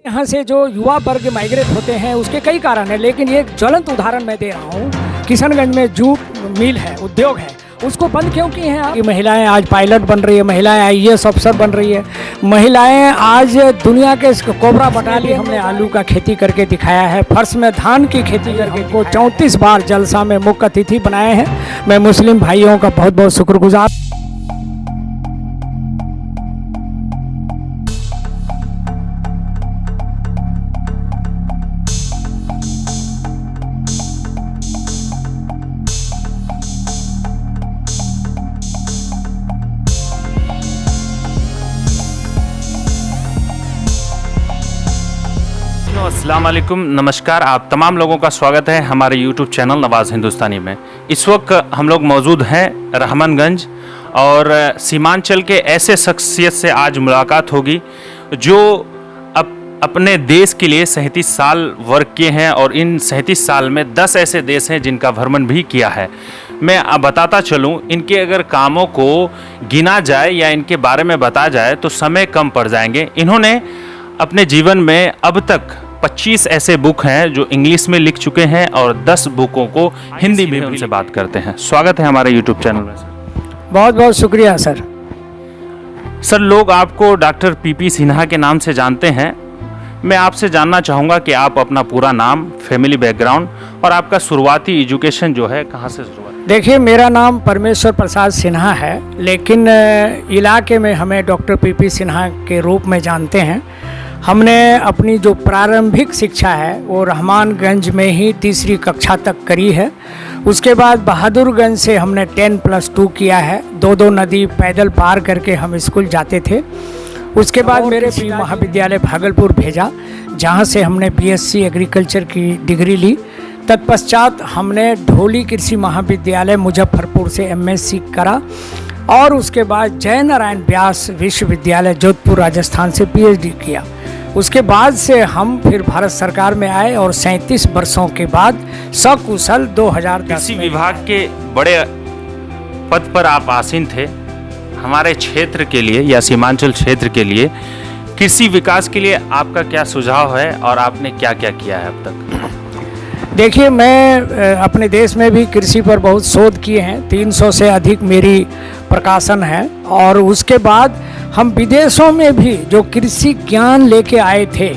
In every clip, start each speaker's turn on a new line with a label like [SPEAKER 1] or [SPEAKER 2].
[SPEAKER 1] यहाँ से जो युवा वर्ग माइग्रेट होते हैं उसके कई कारण हैं, लेकिन एक ज्वलंत उदाहरण मैं दे रहा हूँ। किशनगंज में जूट मिल है, उद्योग है, उसको बंद क्यों किए हैं आप? महिलाएं आज पायलट बन रही है, महिलाएं आईएएस अफसर बन रही है, महिलाएं आज दुनिया के कोबरा बटालियन। हमने आलू का खेती करके दिखाया है, फर्श में धान की खेती करके को 34 बार जलसा में मुख्य अतिथि बनाए हैं। मैं मुस्लिम भाइयों का बहुत बहुत शुक्रगुजार।
[SPEAKER 2] अस्सलाम वालेकुम, नमस्कार। आप तमाम लोगों का स्वागत है हमारे YouTube चैनल नवाज़ हिंदुस्तानी में। इस वक्त हम लोग मौजूद हैं रहमानगंज और सीमांचल के ऐसे शख्सियत से आज मुलाकात होगी जो अपने देश के लिए 37 साल वर्क किए हैं और इन 37 साल में 10 ऐसे देश हैं जिनका भ्रमण भी किया है। मैं बताता चलूं, इनके अगर कामों को गिना जाए या इनके बारे में बताया जाए तो समय कम पड़ जाएंगे। इन्होंने अपने जीवन में अब तक 25 ऐसे बुक हैं जो इंग्लिश में लिख चुके हैं और 10 बुकों को हिंदी में उनसे बात करते हैं। स्वागत है हमारे YouTube चैनल में सर।
[SPEAKER 1] बहुत बहुत शुक्रिया सर।
[SPEAKER 2] सर, लोग आपको डॉक्टर पीपी सिन्हा के नाम से जानते हैं। मैं आपसे जानना चाहूँगा कि आप अपना पूरा नाम, फैमिली बैकग्राउंड और आपका शुरुआती एजुकेशन जो है कहाँ से शुरुआत?
[SPEAKER 1] देखिए, मेरा नाम परमेश्वर प्रसाद सिन्हा है, लेकिन इलाके में हमें डॉक्टर पीपी सिन्हा के रूप में जानते हैं। हमने अपनी जो प्रारंभिक शिक्षा है वो रहमानगंज में ही 3री कक्षा तक करी है। उसके बाद बहादुरगंज से हमने 10+2 किया है। 2 नदी पैदल पार करके हम स्कूल जाते थे। उसके बाद मेरे महाविद्यालय भागलपुर भेजा, जहाँ से हमने बीएससी एग्रीकल्चर की डिग्री ली। तत्पश्चात हमने ढोली कृषि महाविद्यालय मुजफ्फरपुर से एमएससी करा और उसके बाद जय नारायण व्यास विश्वविद्यालय जोधपुर राजस्थान से पीएचडी किया। उसके बाद से हम फिर भारत सरकार में आए और 37 वर्षों के बाद सकुशल 2010
[SPEAKER 2] कृषि विभाग के बड़े पद पर आप आसीन थे। हमारे क्षेत्र के लिए या सीमांचल क्षेत्र के लिए कृषि विकास के लिए आपका क्या सुझाव है और आपने क्या क्या किया है अब तक?
[SPEAKER 1] देखिए, मैं अपने देश में भी कृषि पर बहुत शोध किए हैं। 300 से अधिक मेरी प्रकाशन है और उसके बाद हम विदेशों में भी जो कृषि ज्ञान लेके आए थे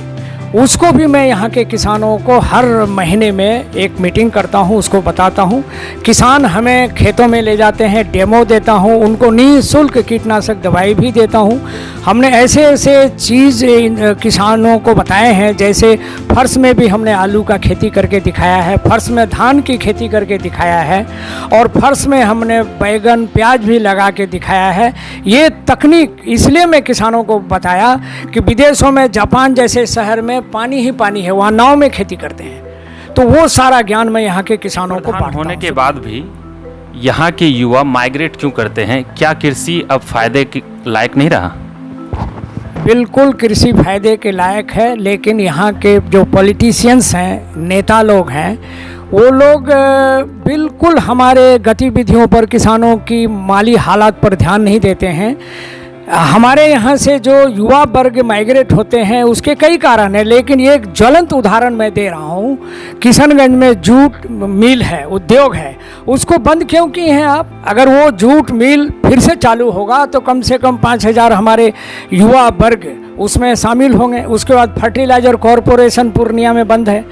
[SPEAKER 1] उसको भी मैं यहाँ के किसानों को हर महीने में एक मीटिंग करता हूँ, उसको बताता हूँ। किसान हमें खेतों में ले जाते हैं, डेमो देता हूँ, उनको निःशुल्क कीटनाशक दवाई भी देता हूँ। हमने ऐसे ऐसे चीज़ किसानों को बताए हैं, जैसे फर्श में भी हमने आलू का खेती करके दिखाया है, फर्श में धान की खेती करके दिखाया है और फर्श में हमने बैगन प्याज भी लगा के दिखाया है। ये तकनीक इसलिए मैं किसानों को बताया कि विदेशों में जापान जैसे शहर में पानी ही पानी है, वहाँ नाव में खेती करते हैं, तो वो सारा ज्ञान मैं यहाँ के किसानों को बांटता हूँ।
[SPEAKER 2] होने के बाद भी यहाँ के युवा माइग्रेट क्यों करते हैं? क्या कृषि अब फायदे के लायक नहीं रहा?
[SPEAKER 1] बिल्कुल कृषि फायदे के लायक है, लेकिन यहाँ के जो पॉलिटिशियंस हैं, नेता लोग हैं, वो लोग बिल्कुल हमारे गतिविधियों पर, किसानों की माली हालात पर ध्यान नहीं देते हैं। हमारे यहाँ से जो युवा वर्ग माइग्रेट होते हैं उसके कई कारण हैं, लेकिन एक ज्वलंत उदाहरण मैं दे रहा हूँ। किशनगंज में जूट मिल है, उद्योग है, उसको बंद क्यों किए हैं आप? अगर वो जूट मिल फिर से चालू होगा तो कम से कम 5000 हमारे युवा वर्ग उसमें शामिल होंगे। उसके बाद फर्टिलाइज़र कॉरपोरेशन पूर्णिया में बंद है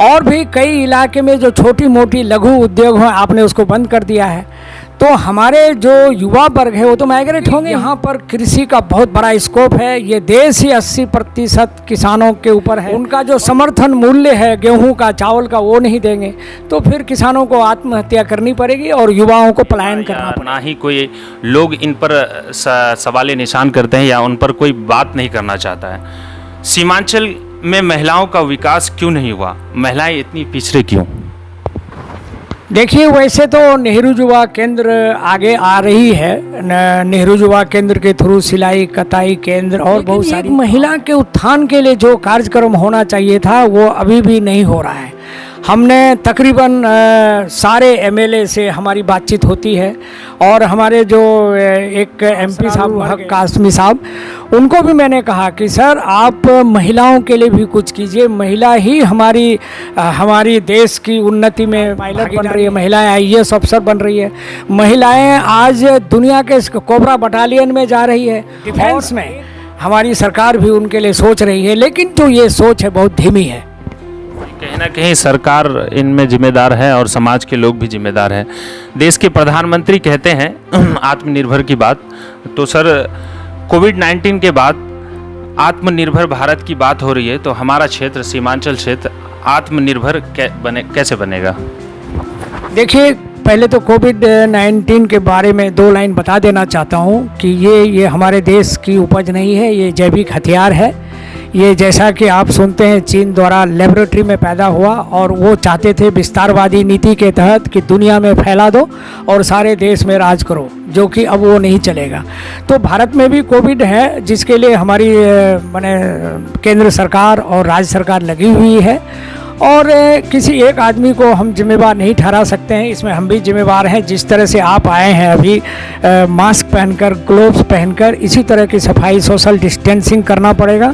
[SPEAKER 1] और भी कई इलाके में जो छोटी मोटी लघु उद्योग हैं आपने उसको बंद कर दिया है। तो हमारे जो युवा वर्ग है वो तो माइग्रेट होंगे। यहाँ पर कृषि का बहुत बड़ा स्कोप है। ये देश ही 80% किसानों के ऊपर है। उनका जो समर्थन मूल्य है गेहूं का, चावल का, वो नहीं देंगे तो फिर किसानों को आत्महत्या करनी पड़ेगी और युवाओं को पलायन करना पड़ेगा।
[SPEAKER 2] ना ही कोई लोग इन पर सवाल निशान करते हैं या उन पर कोई बात नहीं करना चाहता है। सीमांचल में महिलाओं का विकास क्यों नहीं हुआ? महिलाएं इतनी पिछड़े क्यों?
[SPEAKER 1] देखिए, वैसे तो नेहरू युवा केंद्र आगे आ रही है। नेहरू युवा केंद्र के थ्रू सिलाई कताई केंद्र और बहुत सारी महिला के उत्थान के लिए जो कार्यक्रम होना चाहिए था वो अभी भी नहीं हो रहा है। हमने तकरीबन सारे एमएलए से हमारी बातचीत होती है और हमारे जो एक एमपी साहब हक कासमी साहब, उनको भी मैंने कहा कि सर आप महिलाओं के लिए भी कुछ कीजिए। महिला ही हमारी देश की उन्नति में पायलट बन रही है, महिलाएं आईएएस अफसर बन रही है, महिलाएं आज दुनिया के कोबरा बटालियन में जा रही है, डिफेंस में हमारी सरकार भी उनके लिए सोच रही है, लेकिन जो ये सोच है बहुत धीमी है।
[SPEAKER 2] कहीं ना कहीं सरकार इनमें जिम्मेदार है और समाज के लोग भी जिम्मेदार हैं। देश के प्रधानमंत्री कहते हैं आत्मनिर्भर की बात, तो सर कोविड-19 के बाद आत्मनिर्भर भारत की बात हो रही है, तो हमारा क्षेत्र सीमांचल क्षेत्र आत्मनिर्भर कैसे बनेगा?
[SPEAKER 1] देखिए, पहले तो कोविड-19 के बारे में 2 लाइन बता देना चाहता हूँ कि ये हमारे देश की उपज नहीं है, ये जैविक हथियार है। ये जैसा कि आप सुनते हैं चीन द्वारा लेबोरेटरी में पैदा हुआ और वो चाहते थे विस्तारवादी नीति के तहत कि दुनिया में फैला दो और सारे देश में राज करो, जो कि अब वो नहीं चलेगा। तो भारत में भी कोविड है, जिसके लिए हमारी माने केंद्र सरकार और राज्य सरकार लगी हुई है और किसी एक आदमी को हम जिम्मेवार नहीं ठहरा सकते हैं, इसमें हम भी जिम्मेवार हैं। जिस तरह से आप आए हैं अभी मास्क पहनकर, ग्लोव्स पहनकर, इसी तरह की सफाई, सोशल डिस्टेंसिंग करना पड़ेगा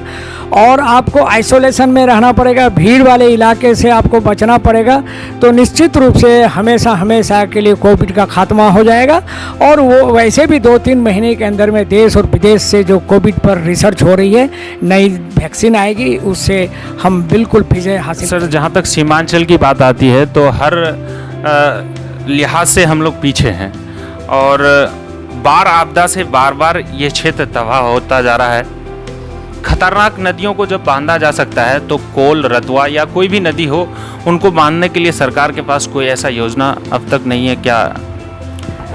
[SPEAKER 1] और आपको आइसोलेशन में रहना पड़ेगा, भीड़ वाले इलाके से आपको बचना पड़ेगा। तो निश्चित रूप से हमेशा के लिए कोविड का खात्मा हो जाएगा और वो वैसे भी 2-3 महीने के अंदर में देश और विदेश से जो कोविड पर रिसर्च हो रही है, नई वैक्सीन आएगी, उससे हम बिल्कुल विजय हासिल।
[SPEAKER 2] सर, जहाँ तक सीमांचल की बात आती है तो हर लिहाज से हम लोग पीछे हैं और बाढ़ आपदा से बार ये क्षेत्र तबाह होता जा रहा है। खतरनाक नदियों को जब बांधा जा सकता है तो कोल, रतवा या कोई भी नदी हो, उनको बांधने के लिए सरकार के पास कोई ऐसा योजना अब तक नहीं है क्या?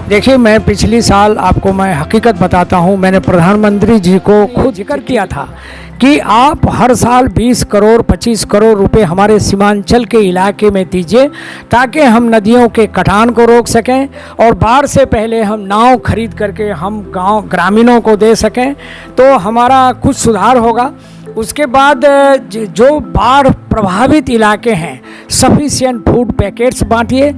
[SPEAKER 1] देखिए, मैं पिछली साल आपको मैं हकीकत बताता हूँ, मैंने प्रधानमंत्री जी को खुद जिक्र किया था कि आप हर साल 20 करोड़ 25 करोड़ रुपए हमारे सीमांचल के इलाके में दीजिए ताकि हम नदियों के कटान को रोक सकें और बाढ़ से पहले हम नाव खरीद करके हम गांव ग्रामीणों को दे सकें, तो हमारा कुछ सुधार होगा। उसके बाद जो बाढ़ प्रभावित इलाके हैं, सफिशिएंट फूड पैकेट्स बांटिए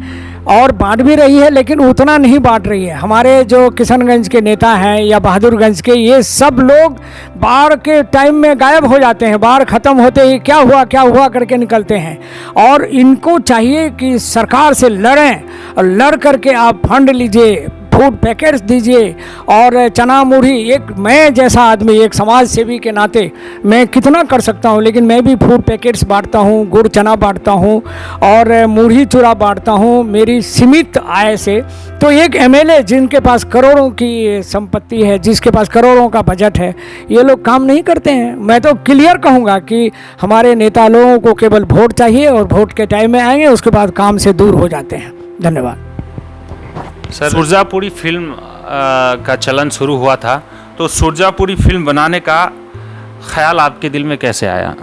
[SPEAKER 1] और बांट भी रही है, लेकिन उतना नहीं बांट रही है। हमारे जो किशनगंज के नेता हैं या बहादुरगंज के, ये सब लोग बाढ़ के टाइम में गायब हो जाते हैं, बाढ़ ख़त्म होते ही क्या हुआ करके निकलते हैं। और इनको चाहिए कि सरकार से लड़ें और लड़ करके आप फंड लीजिए, फूड पैकेट्स दीजिए और चना मुढ़ी। एक मैं जैसा आदमी, एक समाज सेवी के नाते मैं कितना कर सकता हूँ, लेकिन मैं भी फूड पैकेट्स बांटता हूँ, गुड़ चना बांटता हूँ और मुढ़ी चूरा बांटता हूँ मेरी सीमित आय से। तो एक एमएलए जिनके पास करोड़ों की संपत्ति है, जिसके पास करोड़ों का बजट है, ये लोग काम नहीं करते हैं। मैं तो क्लियर कहूँगा कि हमारे नेता लोगों को केवल वोट चाहिए और वोट के टाइम में आएंगे, उसके बाद काम से दूर हो जाते हैं। धन्यवाद।
[SPEAKER 2] सर, सुरजापुरी फिल्म का चलन शुरू हुआ था, तो सुरजापुरी फिल्म बनाने का ख्याल आपके दिल में कैसे आया?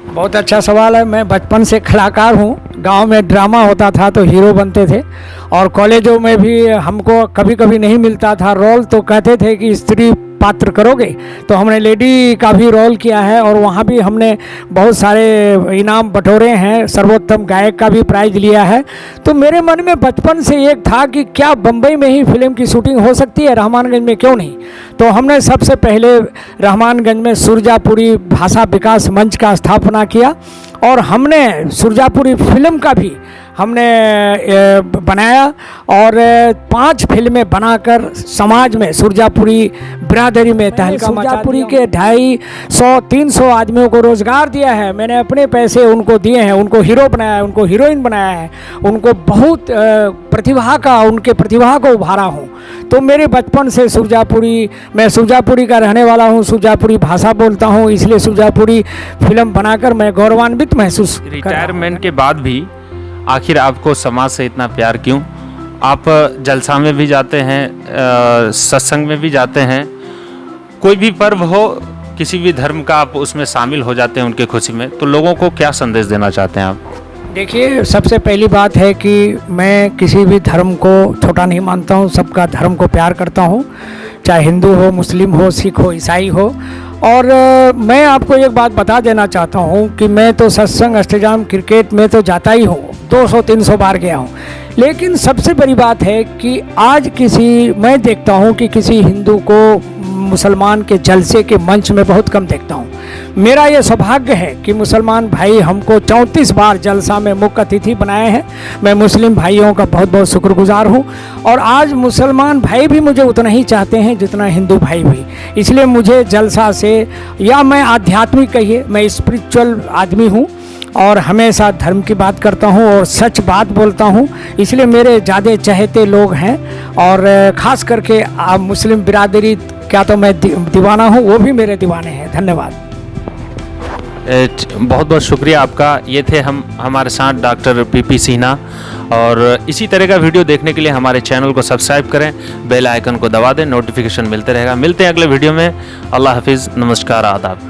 [SPEAKER 1] बहुत अच्छा सवाल है। मैं बचपन से कलाकार हूँ। गांव में ड्रामा होता था तो हीरो बनते थे और कॉलेजों में भी हमको कभी कभी नहीं मिलता था रोल, तो कहते थे कि स्त्री पात्र करोगे, तो हमने लेडी का भी रोल किया है और वहाँ भी हमने बहुत सारे इनाम बटोरे हैं, सर्वोत्तम गायक का भी प्राइज लिया है। तो मेरे मन में बचपन से एक था कि क्या बम्बई में ही फिल्म की शूटिंग हो सकती है, रहमानगंज में क्यों नहीं। तो हमने सबसे पहले रहमानगंज में सुरजापुरी भाषा विकास मंच का स्थापना किया और हमने सुरजापुरी फिल्म का भी हमने बनाया और 5 फिल्में बनाकर समाज में सुरजापुरी बिरादरी में तहलका सुरजापुरी के 250-300 आदमियों को रोज़गार दिया है। मैंने अपने पैसे उनको दिए हैं, उनको हीरो बनाया है, उनको हीरोइन बनाया है, उनको बहुत उनके प्रतिभा को उभारा हूँ। तो मेरे बचपन से मैं सुरजापुरी का रहने वाला हूँ, सुरजापुरी भाषा बोलता हूँ, इसलिए सुरजापुरी फिल्म बनाकर मैं गौरवान्वित महसूस।
[SPEAKER 2] रिटायरमेंट के बाद भी आखिर आपको समाज से इतना प्यार क्यों? आप जलसा में भी जाते हैं, सत्संग में भी जाते हैं, कोई भी पर्व हो, किसी भी धर्म का आप उसमें शामिल हो जाते हैं उनके खुशी में, तो लोगों को क्या संदेश देना चाहते हैं आप?
[SPEAKER 1] देखिए, सबसे पहली बात है कि मैं किसी भी धर्म को छोटा नहीं मानता हूँ, सबका धर्म को प्यार करता हूँ, चाहे हिंदू हो, मुस्लिम हो, सिख हो, ईसाई हो। और मैं आपको एक बात बता देना चाहता हूँ कि मैं तो सत्संग अष्टजाम क्रिकेट में तो जाता ही हूँ, 200-300 बार गया हूँ, लेकिन सबसे बड़ी बात है कि आज मैं देखता हूँ कि किसी हिंदू को मुसलमान के जलसे के मंच में बहुत कम देखता हूँ। मेरा ये सौभाग्य है कि मुसलमान भाई हमको 34 बार जलसा में मुख्य अतिथि बनाए हैं। मैं मुस्लिम भाइयों का बहुत बहुत शुक्रगुजार हूँ और आज मुसलमान भाई भी मुझे उतना ही चाहते हैं जितना हिंदू भाई भी। इसलिए मुझे जलसा से, या मैं आध्यात्मिक कहिए, मैं स्पिरिचुअल आदमी हूँ और हमेशा धर्म की बात करता हूँ और सच बात बोलता हूँ, इसलिए मेरे ज़्यादा चहेते लोग हैं। और ख़ास करके मुस्लिम बिरादरी, क्या तो मैं दीवाना हूँ, वो भी मेरे दीवाने हैं। धन्यवाद।
[SPEAKER 2] बहुत बहुत शुक्रिया आपका। ये थे हमारे साथ डॉक्टर पीपी सिन्हा। और इसी तरह का वीडियो देखने के लिए हमारे चैनल को सब्सक्राइब करें, बेल आइकन को दबा दें, नोटिफिकेशन मिलते रहेगा। मिलते हैं अगले वीडियो में। अल्लाह हाफिज़, नमस्कार, आदाब।